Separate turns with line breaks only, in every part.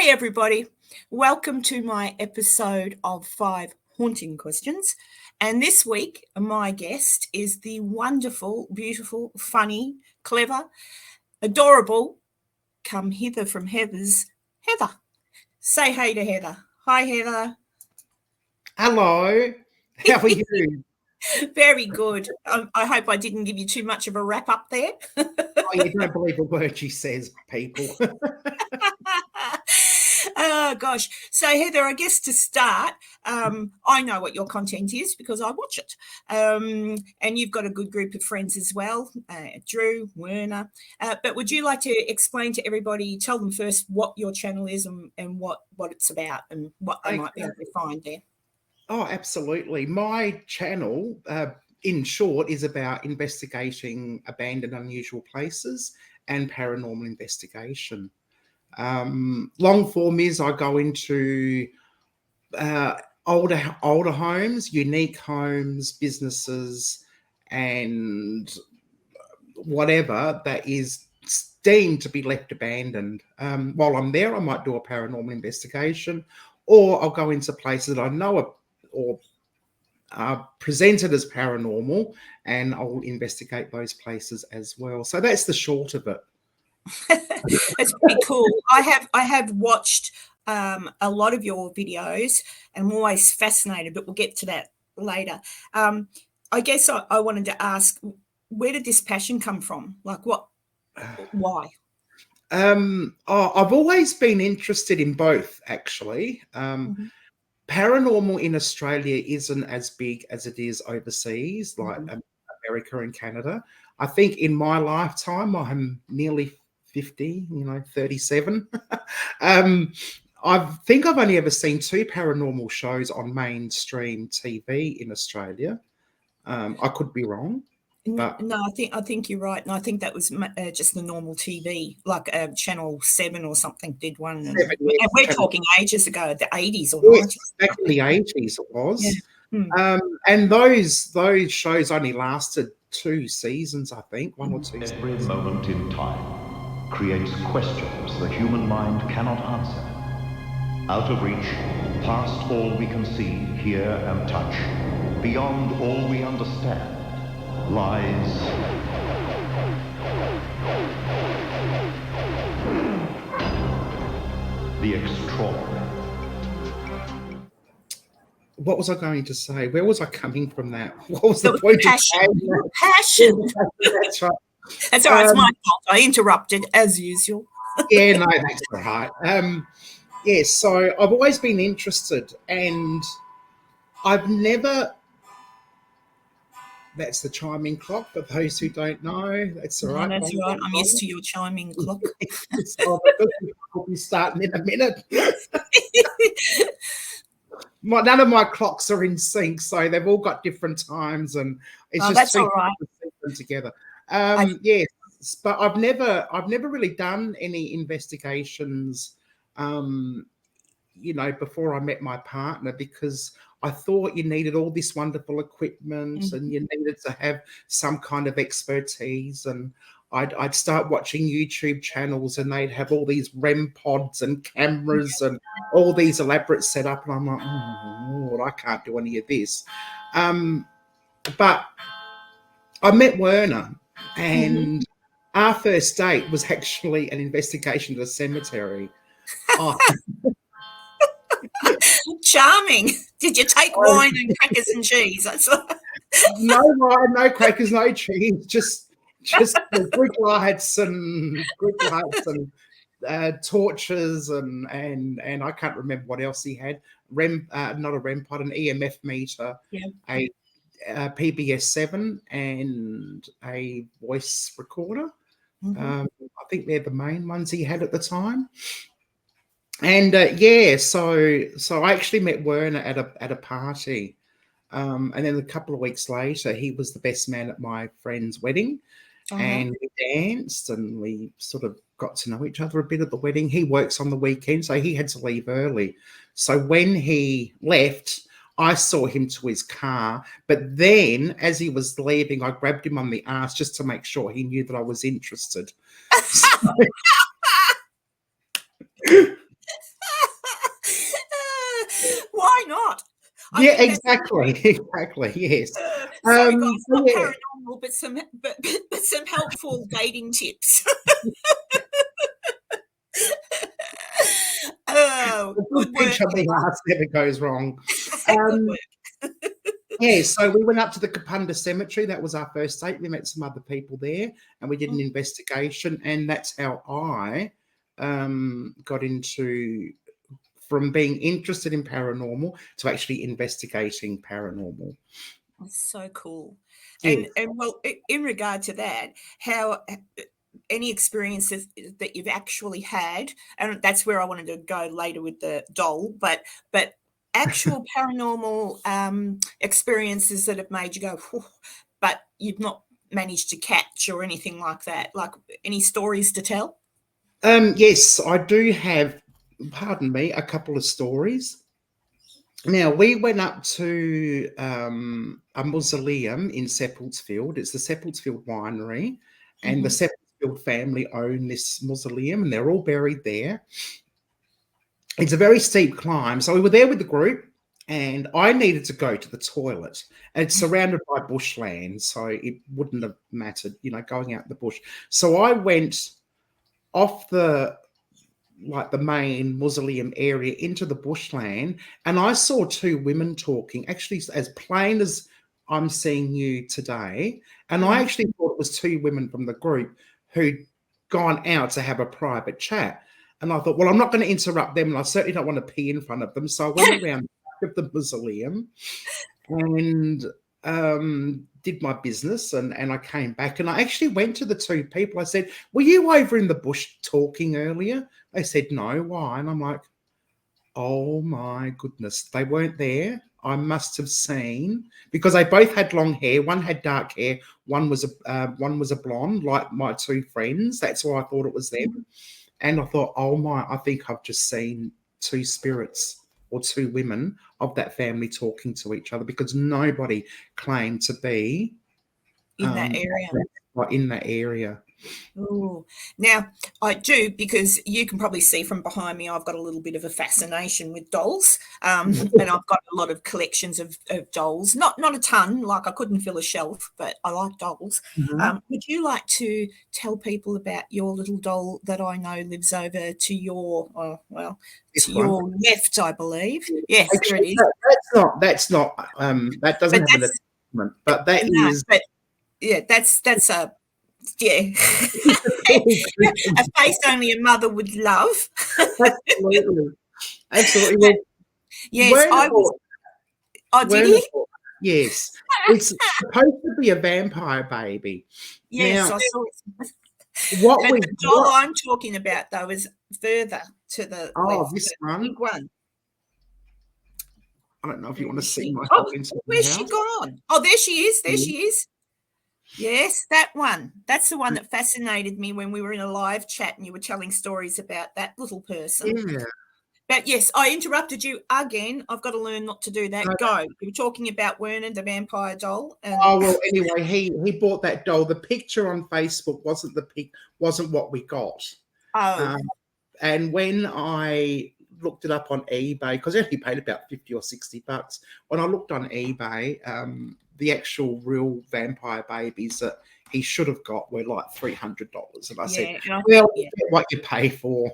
Hey everybody, welcome to my episode of 5 Haunting Questions. And this week, my guest is the wonderful, beautiful, funny, clever, adorable, come hither from Heather's, Heather. Say hey to Heather. Hi, Heather.
Hello. How are you?
Very good. I hope I didn't give you too much of a wrap up there.
Oh, you don't believe a word she says, people.
Oh gosh. So Heather, I guess to start, I know what your content is because I watch it. And you've got a good group of friends as well, Drew, Werner. But would you like to explain to everybody, tell them first what your channel is and what it's about and what they might be able to find there?
Oh, absolutely. My channel, in short, is about investigating abandoned, unusual places and paranormal investigation. Long form is I go into older homes, unique homes, businesses, and whatever that is deemed to be left abandoned. While I'm there, I might do a paranormal investigation, or I'll go into places that I know are presented as paranormal, and I'll investigate those places as well. So that's the short of it.
It's pretty cool. I have watched a lot of your videos, and I'm always fascinated, but we'll get to that later. I guess I wanted to ask, where did this passion come from? Like why?
I've always been interested in both, actually. Paranormal in Australia isn't as big as it is overseas, like America and Canada. I think in my lifetime, I'm nearly 50, 37. I think I've only ever seen 2 paranormal shows on mainstream TV in Australia. I could be wrong. But
no, I think you're right, and I think that was just the normal TV, like Channel 7 or something did one. And we're talking ages ago, the 80s or 90s.
Back in the 80s it was. Yeah. And those shows only lasted 2 seasons, I think, 1 or 2 seasons.
Every moment in time creates questions the human mind cannot answer. Out of reach, past all we can see, hear, and touch, beyond all we understand, lies the extraordinary.
What was I going to say? Where was I coming from that? What was the point
passion.
of
passion?
That's right.
That's all right. It's my fault. I interrupted as usual.
Yeah, no, that's all right. So I've always been interested, and I've never. That's the chiming clock. For those who don't know, that's all right.
That's right. I'm used to your chiming clock.
We'll be starting in a minute. None of my clocks are in sync, so they've all got different times, and it's just
that's all right.
To sync them together. Yes, but I've never really done any investigations, before I met my partner, because I thought you needed all this wonderful equipment and you needed to have some kind of expertise. And I'd start watching YouTube channels and they'd have all these REM pods and cameras and all these elaborate setup. And I'm like, I can't do any of this. But I met Werner, and our first date was actually an investigation to the cemetery.
Charming. Did you take wine and crackers and cheese?
No wine, no crackers, no cheese. Just the Greek lights and torches and I can't remember what else he had. Not a REM pod, an EMF meter, a PBS 7, and a voice recorder. I think they're the main ones he had at the time. And so I actually met Werner at a party, and then a couple of weeks later, he was the best man at my friend's wedding, and we danced and we sort of got to know each other a bit at the wedding. He works on the weekend, so he had to leave early. So when he left, I saw him to his car, but then as he was leaving, I grabbed him on the ass just to make sure he knew that I was interested.
Why not?
Yeah, exactly. Exactly. Yes.
Sorry, guys, not
Yeah.
paranormal, but some helpful dating tips. Oh,
A good
good work.
pinch on the arse never goes wrong.
Good work.
Yeah, so we went up to the Kapunda Cemetery. That was our first date. We met some other people there, and we did an investigation, and that's how I got into from being interested in paranormal to actually investigating paranormal.
That's so cool.
Yes.
And well, in regard to that, how any experiences that you've actually had, and that's where I wanted to go later with the doll, but actual paranormal experiences that have made you go, "Whew," but you've not managed to catch or anything like that. Like any stories to tell?
Yes, I do have, pardon me, a couple of stories. Now, we went up to a mausoleum in Seppeltsfield. It's the Seppeltsfield Winery, and the Seppeltsfield family own this mausoleum, and they're all buried there. It's a very steep climb. So we were there with the group, and I needed to go to the toilet. And it's surrounded by bushland, so it wouldn't have mattered, going out in the bush. So I went off the main mausoleum area into the bushland, and I saw two women talking, actually as plain as I'm seeing you today. And I actually thought it was two women from the group who'd gone out to have a private chat. And I thought, well, I'm not going to interrupt them, and I certainly don't want to pee in front of them. So I went around the back of the mausoleum and did my business, and I came back, and I actually went to the two people. I said, were you over in the bush talking earlier? They said, no. Why? And I'm like, oh my goodness, they weren't there. I must have seen, because they both had long hair. One had dark hair. One was a blonde, like my two friends. That's why I thought it was them. And I thought, oh my, I think I've just seen two spirits or two women of that family talking to each other, because nobody claimed to be
In that area.
In that area.
Ooh. Now, I do, because you can probably see from behind me, I've got a little bit of a fascination with dolls, and I've got a lot of collections of dolls. Not a ton, like I couldn't fill a shelf, but I like dolls. Would you like to tell people about your little doll that I know lives over to your, your left, I believe? Yes,
actually,
there it is.
That's not. That doesn't have an attachment, but that is.
But yeah, that's a. Yeah, a face only a mother would love.
Absolutely. Well,
yes, I was. Oh, did he?
Yes, it's supposed to be a vampire baby.
Yes,
now,
I saw it.
The
doll I'm talking about, though, is further to the left.
This one.
Big one.
I don't know if you want to see my.
Where's she gone? Oh, there she is. There she is. Yes, that one. That's the one that fascinated me when we were in a live chat and you were telling stories about that little person.
Yeah.
But yes, I interrupted you again. I've got to learn not to do that. Go. You were talking about Werner, the vampire doll.
Well, anyway, he bought that doll. The picture on Facebook wasn't what we got.
Oh.
And when I looked it up on eBay, because I only paid about $50 or $60. When I looked on eBay, the actual real vampire babies that he should have got were like $300. And I said, well, get what you pay for.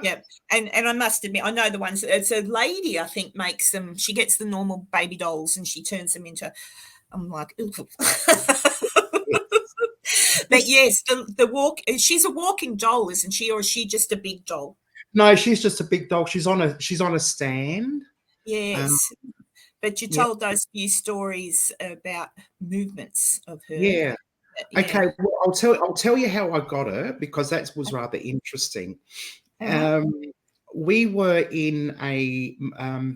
Yeah. And I must admit, I know the ones, it's a lady, I think, makes them, she gets the normal baby dolls and she turns them into, I'm like, ooh. But yes, she's a walking doll, isn't she? Or is she just a big doll?
No, she's just a big doll. She's on a stand.
Yes. But you told those few stories about movements of her.
Yeah. Okay. Well, I'll tell you how I got her, because that was rather interesting. We were in a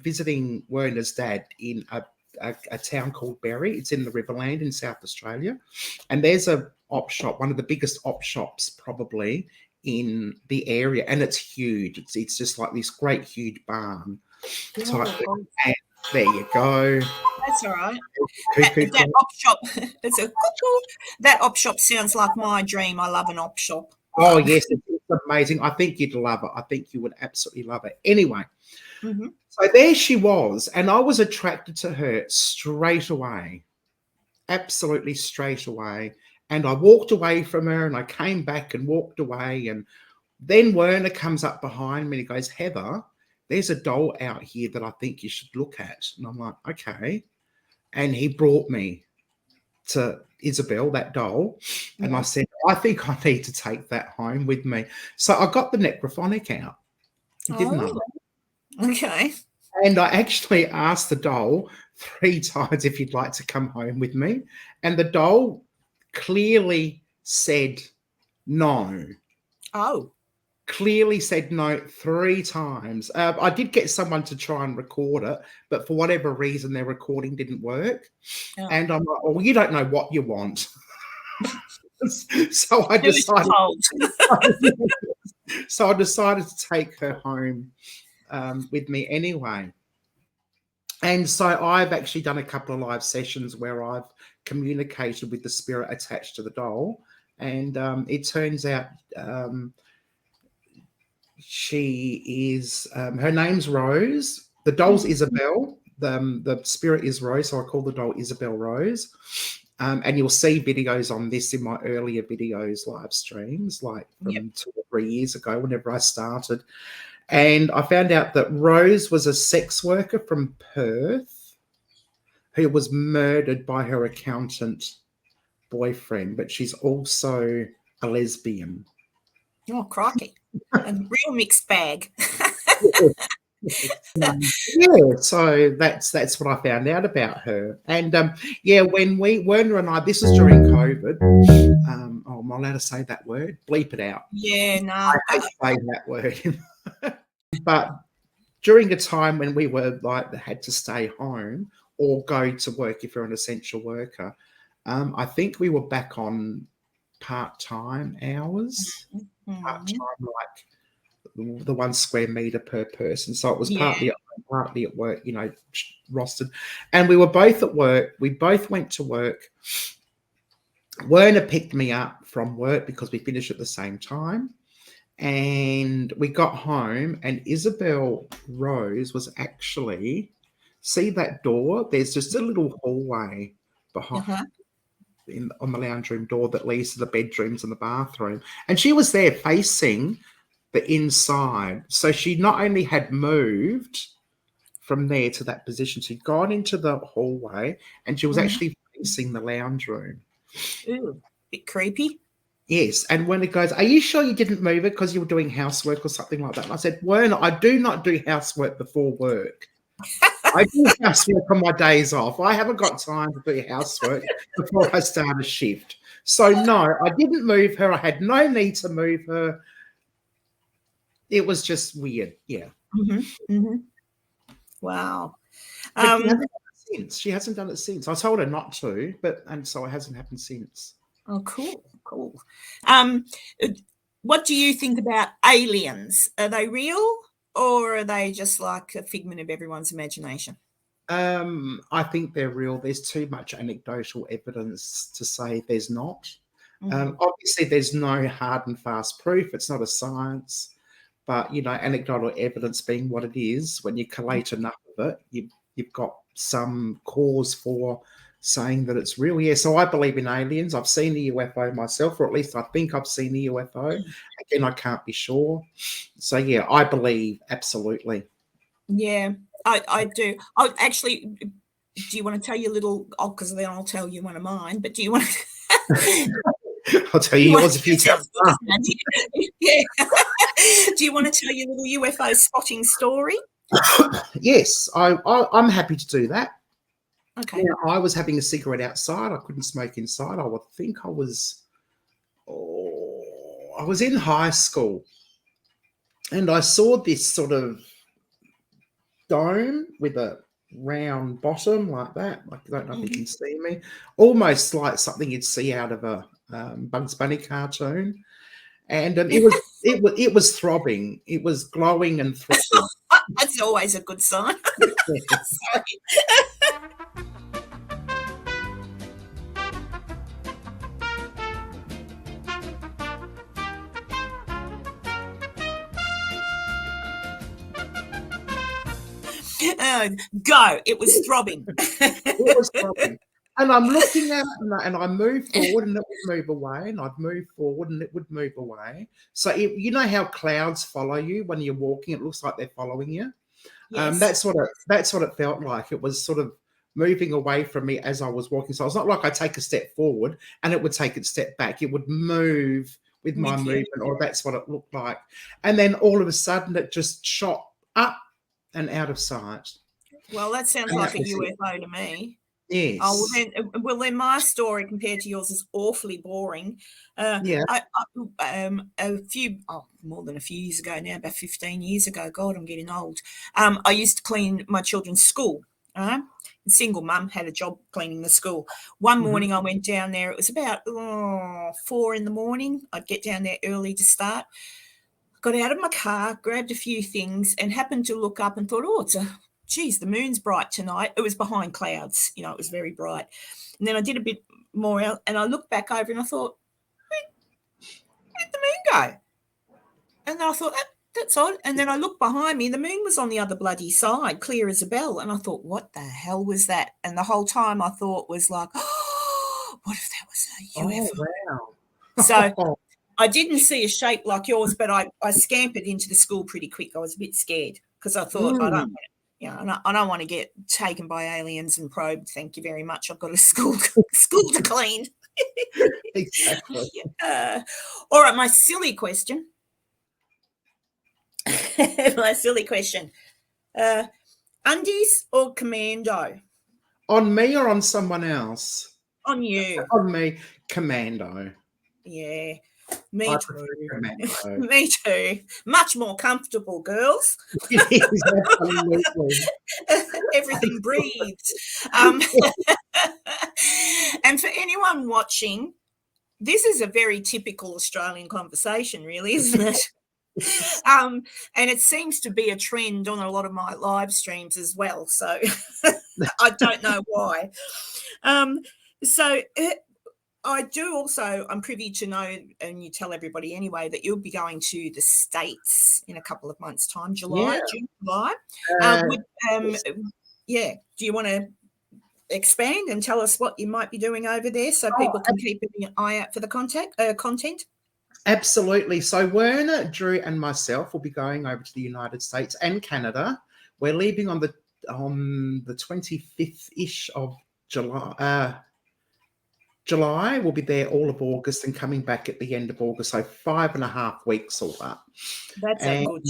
visiting Werner's dad in a town called Berry. It's in the Riverland in South Australia, and there's a op shop, one of the biggest op shops probably in the area, and it's huge. It's just like this great huge barn type thing. And there you go.
That's all right. That op shop. It's a cuckoo. That op shop sounds like my dream. I love an op shop.
Oh yes, amazing. I think you'd love it. I think you would absolutely love it. Anyway,
Mm-hmm.
so there she was, and I was attracted to her straight away, absolutely straight away. And I walked away from her, and I came back and walked away. And then Werner comes up behind me and he goes, Heather, there's a doll out here that I think you should look at. And I'm like, okay. And he brought me to Isabel, that doll. And I said, I think I need to take that home with me. So I got the necrophonic out, didn't I?
Okay.
And I actually asked the doll 3 times if you'd like to come home with me. And the doll clearly said no.
Oh.
Clearly said no 3 times. I did get someone to try and record it, but for whatever reason, their recording didn't work. Oh. And I'm like, well, you don't know what you want. So I decided. So I decided to take her home with me anyway. And so I've actually done a couple of live sessions where I've communicated with the spirit attached to the doll. And it turns out she is, her name's Rose. The doll's Isabel. The spirit is Rose, so I call the doll Isabel Rose. And you'll see videos on this in my earlier videos, live streams, like from 2 or 3 years ago, whenever I started. And I found out that Rose was a sex worker from Perth who was murdered by her accountant boyfriend, but she's also a lesbian.
Oh, crikey. A real mixed bag.
So that's what I found out about her. And when Werner and I, this was during COVID. Am I allowed to say that word? Bleep it out.
Yeah, no.
I hate saying that word. But during a time when we were like had to stay home or go to work if you're an essential worker, I think we were back on part-time hours. Part-time, like the 1 square meter per person. So it was partly at work, rostered. And we were both at work. We both went to work. Werner picked me up from work because we finished at the same time. And we got home, and Isabel Rose was actually, see that door? There's just a little hallway behind on the lounge room door that leads to the bedrooms and the bathroom. And she was there facing the inside. So she not only had moved from there to that position, she'd gone into the hallway and she was actually facing the lounge room.
Ooh, bit creepy.
Yes. And when it goes, are you sure you didn't move it because you were doing housework or something like that? And I said, Werner, I do not do housework before work. I do housework on my days off. I haven't got time to do housework before I start a shift. So, no, I didn't move her. I had no need to move her. It was just weird. Yeah.
Mm-hmm. Mm-hmm. Wow.
She hasn't done it since. I told her not to, and so it hasn't happened since.
Oh, cool. What do you think about aliens? Are they real, or are they just like a figment of everyone's imagination?
I think they're real. There's too much anecdotal evidence to say there's not. Obviously, there's no hard and fast proof. It's not a science. But, anecdotal evidence being what it is, when you collate enough of it, you've got some cause for saying that it's real. Yeah, so I believe in aliens. I've seen a UFO myself, or at least I think I've seen a UFO. Again, I can't be sure. So, yeah, I believe absolutely.
Yeah, I do. I actually, do you want to tell you a little, because then I'll tell you one of mine, but do you want to...
I'll tell you yours if you tell
me. Yeah. Do you want to tell your little UFO spotting story?
Yes, I'm happy to do that.
Okay.
Now, I was having a cigarette outside. I couldn't smoke inside. I would think I was in high school, and I saw this sort of dome with a round bottom like that. I don't know if you can see me. Almost like something you'd see out of a Bugs Bunny cartoon. And it was throbbing. It was glowing and throbbing.
That's always a good sign. Sorry. Go. It was throbbing.
It was throbbing. And I'm looking at it, and I move forward, and it would move away, and I'd move forward, and it would move away. So you know how clouds follow you when you're walking? It looks like they're following you.
Yes.
That's what it felt like. It was sort of moving away from me as I was walking. So it's not like I take a step forward and it would take a step back. It would move with my movement, or that's what it looked like. And then all of a sudden, it just shot up and out of sight.
Well, that sounds like a UFO to me.
Yes.
Oh, well, then my story compared to yours is awfully boring.
Yeah.
More than a few years ago now, about 15 years ago. God, I'm getting old. I used to clean my children's school. Single mum, had a job cleaning the school. One morning I went down there. It was about 4 a.m. I'd get down there early to start. Got out of my car, grabbed a few things, and happened to look up and thought, geez, the moon's bright tonight. It was behind clouds. It was very bright. And then I did a bit more out, and I looked back over and I thought, where'd the moon go? And then I thought, that's odd. And then I looked behind me, the moon was on the other bloody side, clear as a bell. And I thought, what the hell was that? And the whole time I thought was like, what if that was a UFO?
Oh, wow.
So I didn't see a shape like yours, but I scampered into the school pretty quick. I was a bit scared because I thought, I don't want to get taken by aliens and probed. Thank you very much. I've got a school to clean.
Exactly.
All right, my silly question. Undies or commando?
On me or on someone else?
On you.
On me, commando.
Yeah. Me too.
Commando.
Me too. Much more comfortable, girls.
It is, absolutely.
Everything breathes. And for anyone watching, this is a very typical Australian conversation, really, isn't it? And it seems to be a trend on a lot of my live streams as well. So I don't know why. I do also, I'm privy to know, and you tell everybody anyway, that you'll be going to the States in a couple of months' time, June, July. Do you want to expand and tell us what you might be doing over there so people can keep an eye out for the content?
Absolutely. So Werner, Drew, and myself will be going over to the United States and Canada. We're leaving on the 25th-ish of July. We'll be there all of August and coming back at the end of August. So 5.5 weeks or that.
That's good.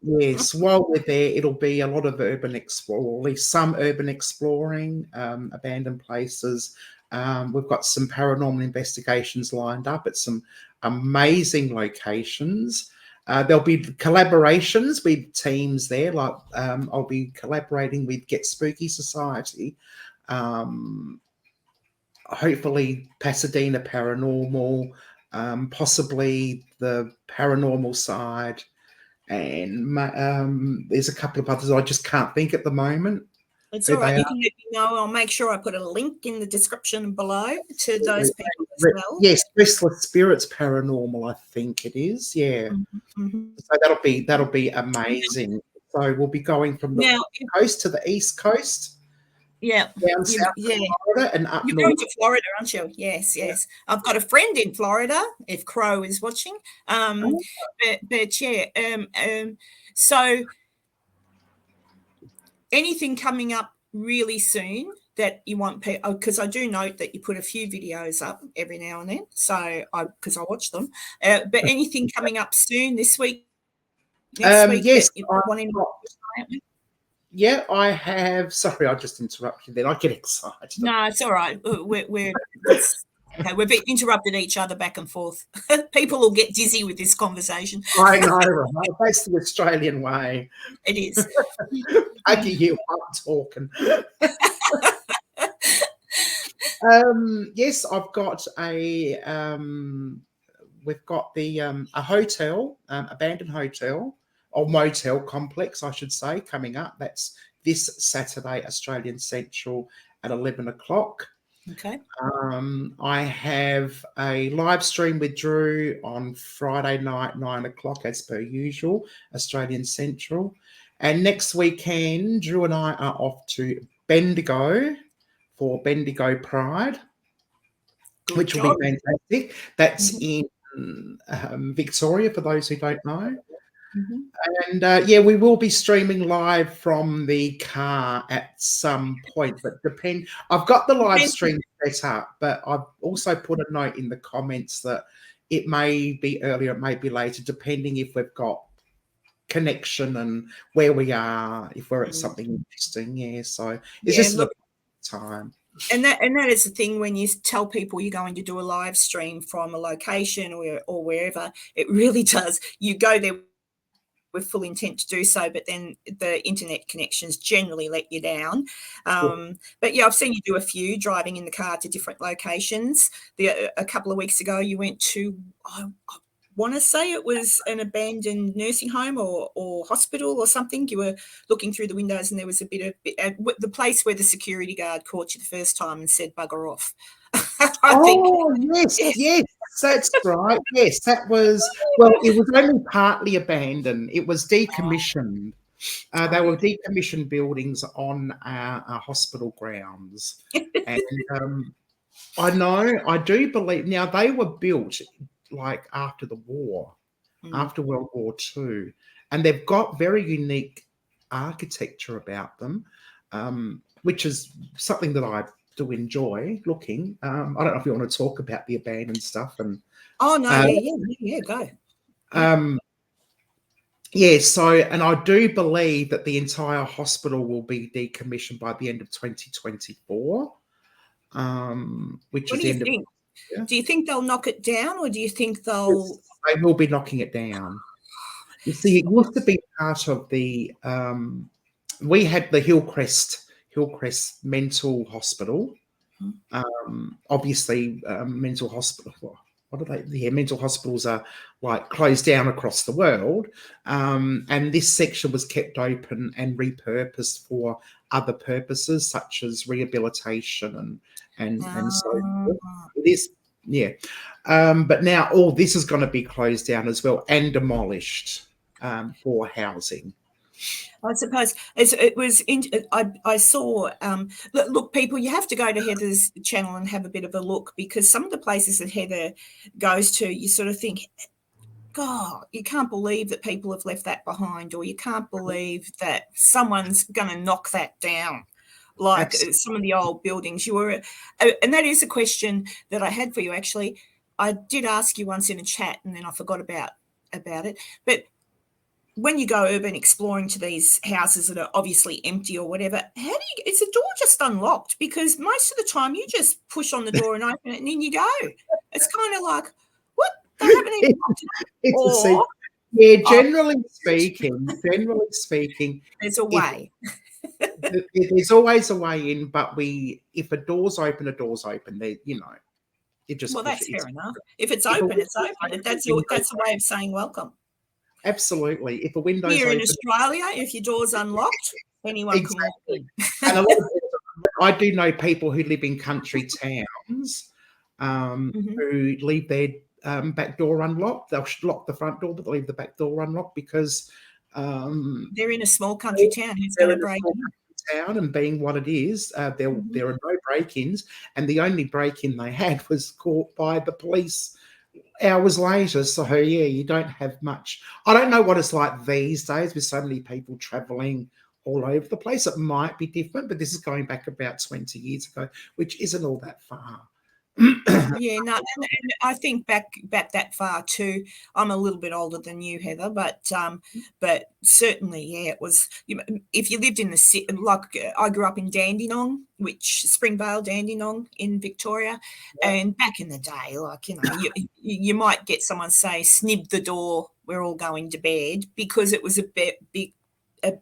Yes, while we're there, it'll be a lot of urban exploring, some urban exploring, abandoned places. We've got some paranormal investigations lined up at some amazing locations. There'll be collaborations with teams there. Like I'll be collaborating with Get Spooky Society, hopefully Pasadena Paranormal, possibly the Paranormal Side, and there's a couple of others I just can't think at the moment.
It's all right. You can let me know. I'll make sure I put a link in the description below to those people as well.
Yes, Restless Spirits Paranormal, I think it is. Yeah.
Mm-hmm.
So that'll be amazing. So we'll be going from the coast to the East Coast.
Yeah.
Down south to Florida and up
You're
north.
going to Florida, aren't you? Yes, yes. I've got a friend in Florida, if Crow is watching. So anything coming up really soon that you want people, because I do note that you put a few videos up every now and then, because I watch them. But anything coming up soon this week, next week?
Yes.
Yeah,
I have. Sorry, I just interrupted then. I get excited.
No, it's all right. We've interrupted each other back and forth. People will get dizzy with this conversation.
I know, right? That's the Australian way.
It is.
I get you up talking. Yes, I've got we've got a hotel, abandoned hotel, or motel complex, I should say, coming up. That's this Saturday, Australian Central at 11 o'clock.
Okay.
I have a live stream with Drew on Friday night, 9 o'clock, as per usual, Australian Central. And next weekend, Drew and I are off to Bendigo for Bendigo Pride, which will be fantastic. That's in Victoria, for those who don't know. And we will be streaming live from the car at some point, but I've got the live stream set up, but I've also put a note in the comments that it may be earlier, it may be later, depending if we've got connection and where we are, if we're at something interesting. Yeah, so it's just a time.
And that is the thing, when you tell people you're going to do a live stream from a location or wherever, it really does. You go there with full intent to do so, but then the internet connections generally let you down. But yeah, I've seen you do a few driving in the car to different locations. A couple of weeks ago, you went to, I want to say it was an abandoned nursing home or hospital or something. You were looking through the windows and there was a bit of the place where the security guard caught you the first time and said bugger off.
Yes, that's right. Yes, that was, well, it was only partly abandoned. It was decommissioned. They were decommissioned buildings on our hospital grounds. And I do believe, now they were built like after the war, after World War II, and they've got very unique architecture about them, which is something that I do enjoy looking. I don't know if you want to talk about the abandoned stuff. And
go.
So, and I do believe that the entire hospital will be decommissioned by the end of 2024, which
what
is
do
the
you
end
think?
of.
Do you think they'll knock it down, or do you think they'll?
They will be knocking it down. You see, it used to be part of the. We had the Hillcrest Mental Hospital. Obviously, mental hospital. What are they? Yeah, mental hospitals are like closed down across the world, and this section was kept open and repurposed for other purposes such as rehabilitation and so forth. It is, yeah. But now all this is going to be closed down as well and demolished for housing.
I suppose it was. I saw. Look, people, you have to go to Heather's channel and have a bit of a look, because some of the places that Heather goes to, you sort of think, God, you can't believe that people have left that behind, or you can't believe that someone's going to knock that down. Like some of the old buildings. And that is a question that I had for you. Actually, I did ask you once in a chat, and then I forgot about it. But when you go urban exploring to these houses that are obviously empty or whatever, is the door just unlocked? Because most of the time you just push on the door and open it and in you go. It's kind of like, what? They haven't even
generally speaking,
there's a way.
There's always a way in, but if a door's open, They, it just.
Well, that's fair enough. If it's open, it's open. That's a way of saying welcome.
Absolutely. If a window's
here
open,
in Australia, if your door's unlocked, anyone can walk in.
And a lot of people, I do know people who live in country towns who leave their back door unlocked. They'll lock the front door, but they'll leave the back door unlocked because
they're in a small country town. Who's going to break in?
Town, and being what it is, there are no break-ins, and the only break-in they had was caught by the police hours later. So yeah, you don't have much. I don't know what it's like these days with so many people traveling all over the place. It might be different, but this is going back about 20 years ago, which isn't all that far.
Yeah, no, and I think back that far too. I'm a little bit older than you, Heather, but certainly, yeah, it was. If you lived in the city, like I grew up in Dandenong, Springvale, Dandenong in Victoria, and back in the day, like you might get someone say, "Snib the door, we're all going to bed," because it was a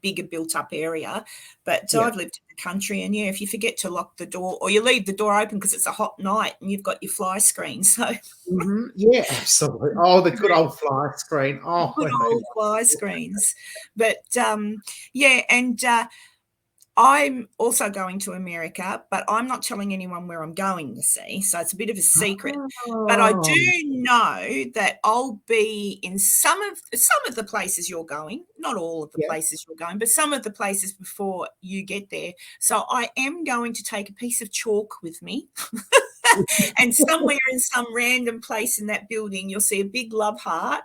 bigger built-up area. But I've lived in the country, and if you forget to lock the door or you leave the door open because it's a hot night and you've got your fly screen, so
yeah, absolutely. Oh, the good old fly screen. Oh,
good old fly screens. But I'm also going to America, but I'm not telling anyone where I'm going, you see. So it's a bit of a secret. But I do know that I'll be in some of the places you're going, not all of the places you're going, but some of the places before you get there. So I am going to take a piece of chalk with me. And somewhere in some random place in that building, you'll see a big love heart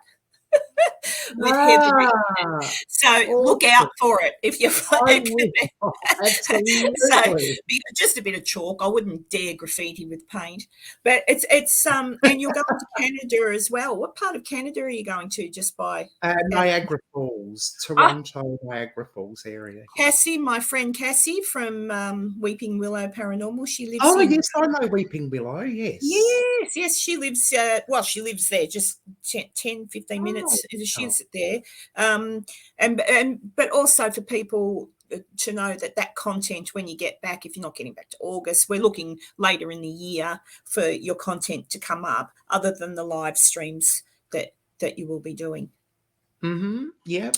with Heather in it. So look out for it if you're
absolutely.
So just a bit of chalk. I wouldn't dare graffiti with paint, but it's and you're going to Canada as well. What part of Canada are you going to? Just by
Niagara Falls, Toronto, Niagara Falls area.
Cassie, my friend Cassie from Weeping Willow Paranormal, she lives.
Oh yes, I know Weeping Willow.
Yes, she lives. She lives there, just 10, 15 minutes. She's there, but also for people to know that content, when you get back, if you're not getting back to August, we're looking later in the year for your content to come up, other than the live streams that you will be doing.
Yeah.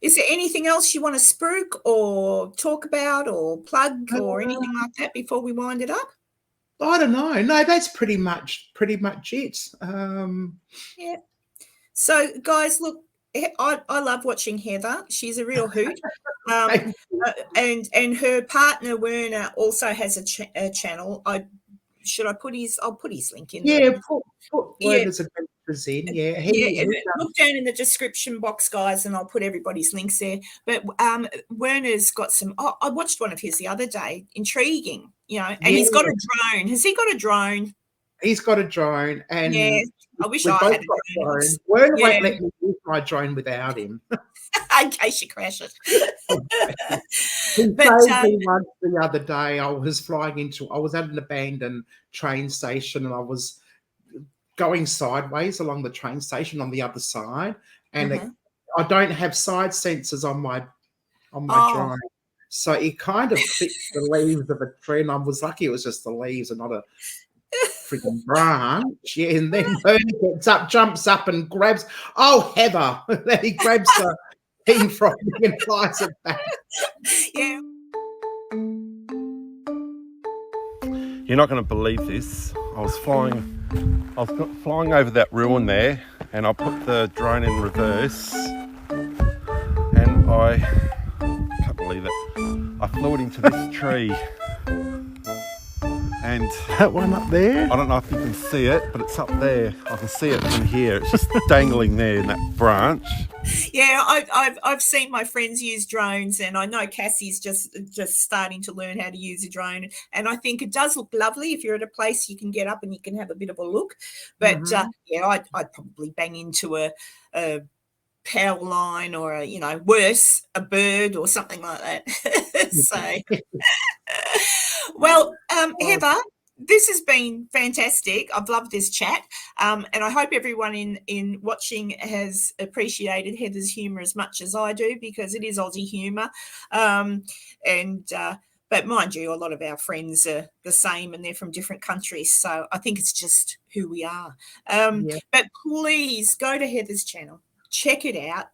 Is there anything else you want to spruik or talk about or plug or anything like that before we wind it up?
I don't know. No, that's pretty much it.
Yeah. So, guys, look, I love watching Heather. She's a real hoot. And her partner Werner also has a channel. I'll put his link in.
Yeah, put Werner's adventures in. Yeah,
look down in the description box, guys, and I'll put everybody's links there. But Werner's got some. I watched one of his the other day. Intriguing, and he's got a drone. Has he got a drone?
He's got a drone, and
I wish I had a drone.
Werner won't let me use my drone without him.
In case you crash it.
He saved me once the other day. I was at an abandoned train station, and I was going sideways along the train station on the other side, and I don't have side sensors on my drone, so it kind of clipped the leaves of a tree, and I was lucky it was just the leaves and not a freaking branch. Yeah, and then Bernie jumps up and grabs. Oh, Heather! Then he grabs the thing from me and flies it back.
Yeah.
You're not going to believe this. I was flying over that ruin there, and I put the drone in reverse, and I can't believe it. I flew it into this tree. And
that one up there?
I don't know if you can see it, but it's up there. I can see it from here. It's just dangling there in that branch.
Yeah, I've seen my friends use drones, and I know Cassie's just starting to learn how to use a drone. And I think it does look lovely if you're at a place you can get up and you can have a bit of a look. But I'd probably bang into a power line or worse, a bird or something like that. So. Well, Heather, this has been fantastic. I've loved this chat, and I hope everyone in watching has appreciated Heather's humour as much as I do, because it is Aussie humour. But mind you, a lot of our friends are the same, and they're from different countries, so I think it's just who we are. But please go to Heather's channel, check it out,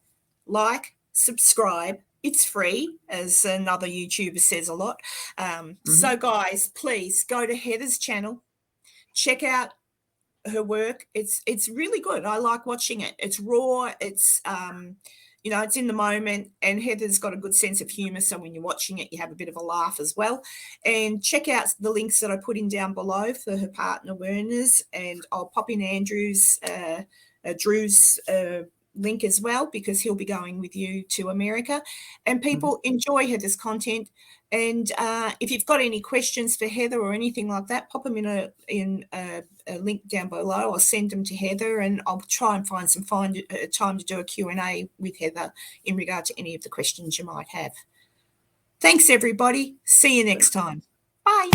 like, subscribe. It's free, as another YouTuber says a lot. So, guys, please go to Heather's channel, check out her work. It's really good. I like watching it. It's raw. It's it's in the moment, and Heather's got a good sense of humour. So when you're watching it, you have a bit of a laugh as well. And check out the links that I put in down below for her partner Werner's, and I'll pop in Drew's link as well, because he'll be going with you to America. And people enjoy Heather's content, and if you've got any questions for Heather or anything like that, pop them in a link down below. I'll send them to Heather, and I'll try and find time to do a Q&A with Heather in regard to any of the questions you might have. Thanks everybody, see you next time. Bye.